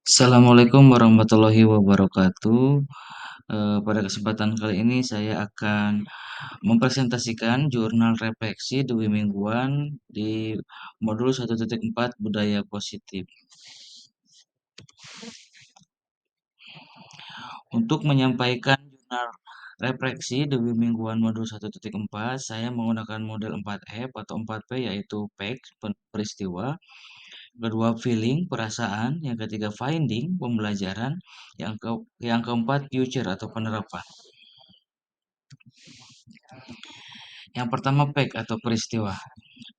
Assalamualaikum warahmatullahi wabarakatuh. Pada kesempatan kali ini saya akan mempresentasikan jurnal refleksi Dwi Mingguan di modul 1.4 Budaya Positif. Untuk menyampaikan jurnal refleksi Dwi Mingguan modul 1.4, saya menggunakan model 4F atau 4P, yaitu Facts, peristiwa, kedua feeling, perasaan, yang ketiga finding, pembelajaran, yang keempat future atau penerapan. Yang pertama fact atau peristiwa.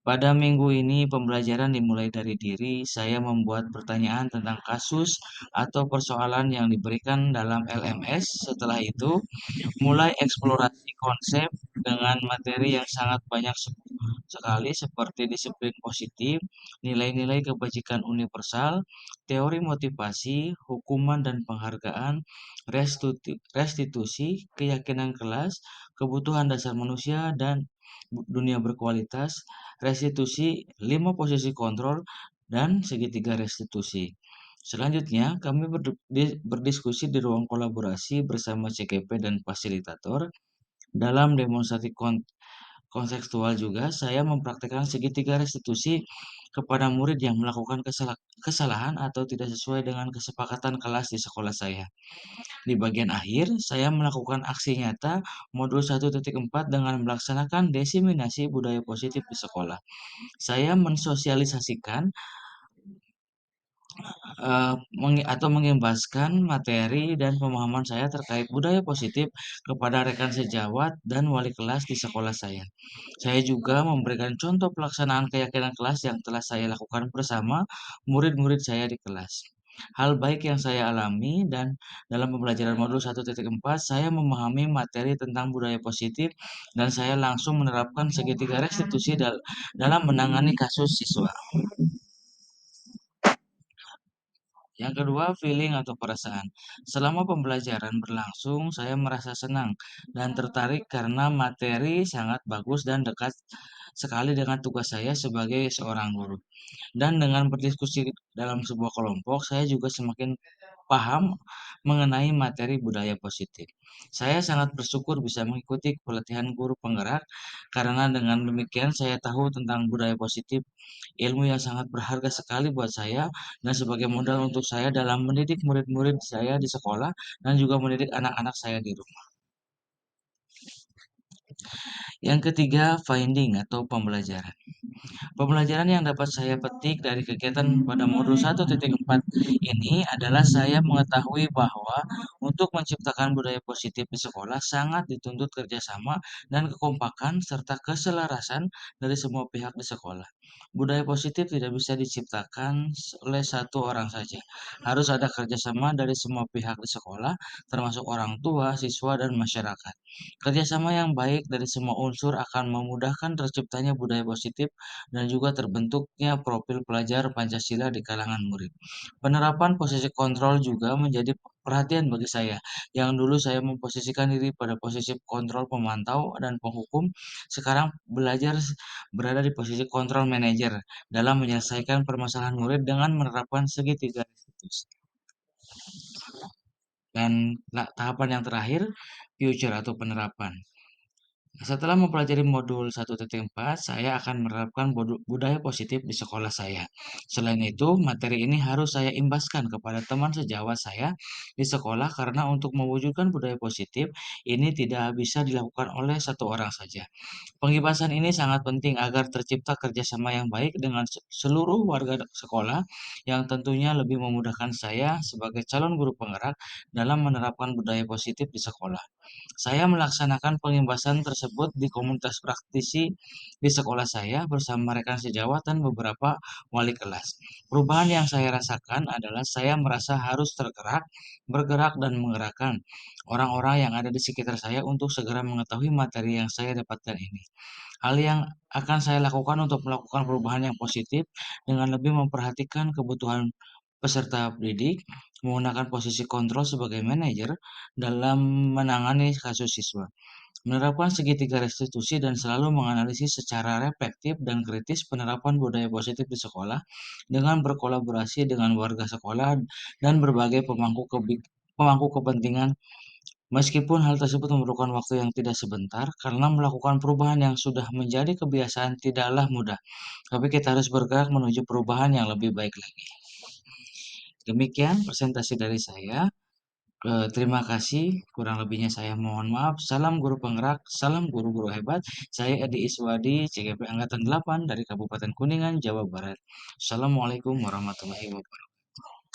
Pada minggu ini pembelajaran dimulai dari diri. Saya membuat pertanyaan tentang kasus atau persoalan yang diberikan dalam LMS. Setelah itu, mulai eksplorasi konsep dengan materi yang sangat banyak sekali seperti disiplin positif, nilai-nilai kebajikan universal, teori motivasi, hukuman dan penghargaan, restitusi, keyakinan kelas, kebutuhan dasar manusia dan dunia berkualitas, restitusi, 5 posisi kontrol, dan segitiga restitusi. Selanjutnya, kami berdiskusi di ruang kolaborasi bersama CGP dan fasilitator. Dalam demonstrasi konseptual juga, saya mempraktikkan segitiga restitusi kepada murid yang melakukan kesalahan atau tidak sesuai dengan kesepakatan kelas di sekolah saya. Di bagian akhir, saya melakukan aksi nyata modul 1.4 dengan melaksanakan diseminasi budaya positif di sekolah. Saya mensosialisasikan atau mengimbaskan materi dan pemahaman saya terkait budaya positif kepada rekan sejawat dan wali kelas di sekolah saya. Saya juga memberikan contoh pelaksanaan keyakinan kelas yang telah saya lakukan bersama murid-murid saya di kelas. Hal baik yang saya alami dan dalam pembelajaran modul 1.4, saya memahami materi tentang budaya positif dan saya langsung menerapkan segitiga restitusi dalam menangani kasus siswa. Yang kedua, feeling atau perasaan. Selama pembelajaran berlangsung, saya merasa senang dan tertarik karena materi sangat bagus dan dekat sekali dengan tugas saya sebagai seorang guru. Dan dengan berdiskusi dalam sebuah kelompok, saya juga semakin paham mengenai materi budaya positif. Saya sangat bersyukur bisa mengikuti pelatihan guru penggerak karena dengan demikian saya tahu tentang budaya positif, ilmu yang sangat berharga sekali buat saya dan sebagai modal untuk saya dalam mendidik murid-murid saya di sekolah dan juga mendidik anak-anak saya di rumah. Yang ketiga, finding atau pembelajaran. Pembelajaran yang dapat saya petik dari kegiatan pada modul 1.4 ini adalah saya mengetahui bahwa untuk menciptakan budaya positif di sekolah sangat dituntut kerjasama dan kekompakan serta keselarasan dari semua pihak di sekolah. Budaya positif tidak bisa diciptakan oleh satu orang saja. Harus ada kerjasama dari semua pihak di sekolah, termasuk orang tua, siswa, dan masyarakat. Kerjasama yang baik dari semua unsur akan memudahkan terciptanya budaya positif dan juga terbentuknya profil pelajar Pancasila di kalangan murid. Penerapan posisi kontrol juga menjadi perhatian bagi saya. Yang dulu saya memposisikan diri pada posisi kontrol pemantau dan penghukum, sekarang belajar berada di posisi kontrol manajer dalam menyelesaikan permasalahan murid dengan menerapkan segitiga restitusi. Dan tahapan yang terakhir, future atau penerapan. Setelah mempelajari modul 1.4, saya akan menerapkan budaya positif di sekolah saya. Selain itu, materi ini harus saya imbaskan kepada teman sejawat saya di sekolah karena untuk mewujudkan budaya positif ini tidak bisa dilakukan oleh satu orang saja. Pengibasan ini sangat penting agar tercipta kerjasama yang baik dengan seluruh warga sekolah yang tentunya lebih memudahkan saya sebagai calon guru penggerak dalam menerapkan budaya positif di sekolah. Saya melaksanakan pengibasan tersebut di komunitas praktisi di sekolah saya bersama rekan sejawat dan beberapa wali kelas. Perubahan yang saya rasakan adalah saya merasa harus bergerak dan menggerakkan orang-orang yang ada di sekitar saya untuk segera mengetahui materi yang saya dapatkan ini. Hal yang akan saya lakukan untuk melakukan perubahan yang positif dengan lebih memperhatikan kebutuhan peserta didik, menggunakan posisi kontrol sebagai manajer dalam menangani kasus siswa. Menerapkan segitiga restitusi dan selalu menganalisis secara reflektif dan kritis penerapan budaya positif di sekolah dengan berkolaborasi dengan warga sekolah dan berbagai pemangku kepentingan. Meskipun hal tersebut memerlukan waktu yang tidak sebentar, karena melakukan perubahan yang sudah menjadi kebiasaan tidaklah mudah. Tapi kita harus bergerak menuju perubahan yang lebih baik lagi. Demikian presentasi dari saya. Terima kasih, kurang lebihnya saya mohon maaf. Salam guru penggerak, salam guru-guru hebat. Saya Edi Iswadi, CGP Angkatan 8 dari Kabupaten Kuningan, Jawa Barat. Assalamualaikum warahmatullahi wabarakatuh.